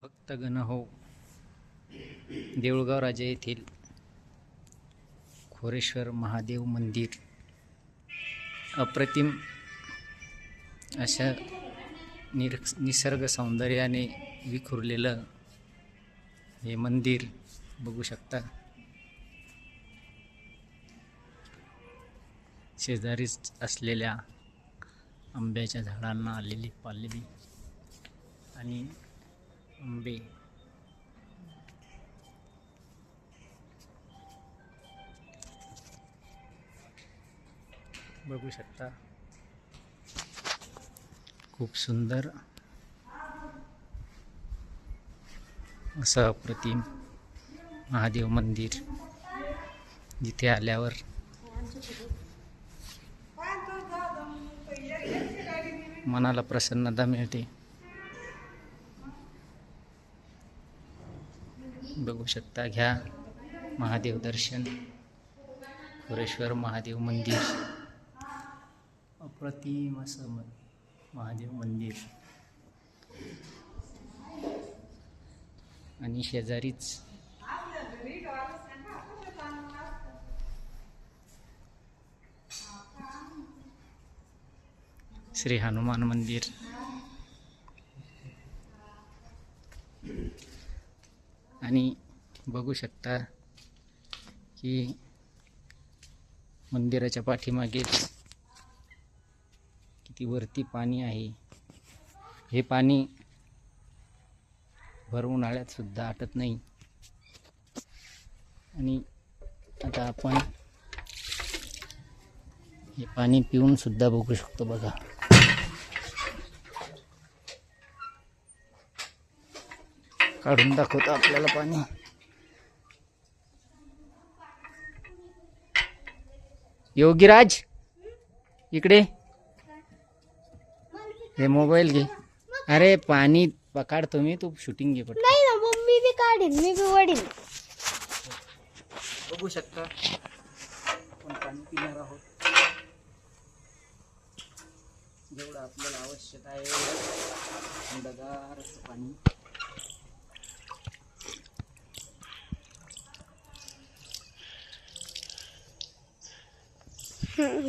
भक्तगण हो, देऊळगाव राजा येथील खोरेश्वर महादेव मंदिर अप्रतिम अशा निसर्ग सौंदर्याने विखुरलेलं हे मंदिर बघू शकता. शेजारीच असलेल्या आंब्याच्या झाडांना आलेली पालवी आणि आंबे बघू शकता. खूप सुंदर असं अप्रतिम महादेव मंदिर, जिथे आल्यावर मनाला प्रसन्नता मिळते. बघू शकता, घ्या महादेव दर्शन. खोरेश्वर महादेव मंदिर अप्रतिम असं महादेव मंदिर आणि शेजारीच श्री हनुमान मंदिर. आणि बघू शकता की मंदिराच्या पाठीमागेच किती वरती पाणी आहे. हे पाणी भर उन्हाळ्यात सुद्धा आटत नाही. आणि आता आपण हे पाणी पिऊन सुद्धा बघू शकतो. बघा, काढून दाखवतो आपल्याला पाणी. योगीराज इकडे, हे मोबाईल घे. अरे पाणी पकाडतो मी, तू शूटिंग घे. पट नाही ना मम्मी बी काढीन, मी बी वडीन. बघू शकता आपण पाणी पिणार आहोत. जेवढं आपल्याला आवश्यक आहे थंडगार असं पाणी.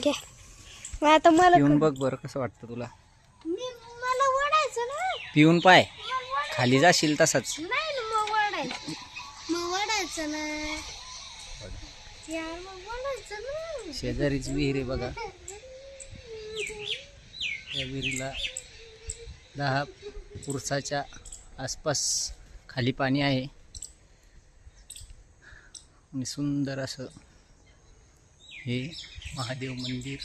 घे. आता मला पिऊन बघ बरं, कसं वाटतं तुला. मला वडायचं ना. पिऊन पाय, खाली जाशील तसाच. नाही ना मग वडायचं, मग वडायचं ना यार, मग वडायचं ना. शेजारीच विहीर आहे बघा. या विहिरीला 10 पुरुषाच्या आसपास खाली पाणी आहे. आणि सुंदर असं हे महादेव मंदिर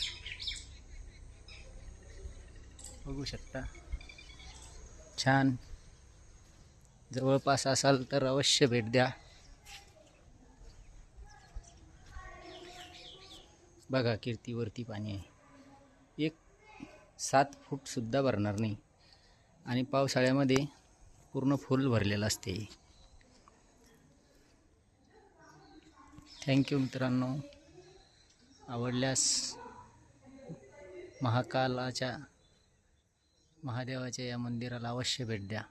बघू शकता. छान. जवळपास असाल तर अवश्य भेट द्या. बघा, कीर्तीवरती पाणी आहे. 7 फूट सुद्धा भरणार नाही. आणि पावसाळ्यामध्ये पूर्ण फुल भरलेलं असते. थँक्यू मित्रांनो. आवडल्यास महादेवाच्या या मंदिराला अवश्य भेट द्या.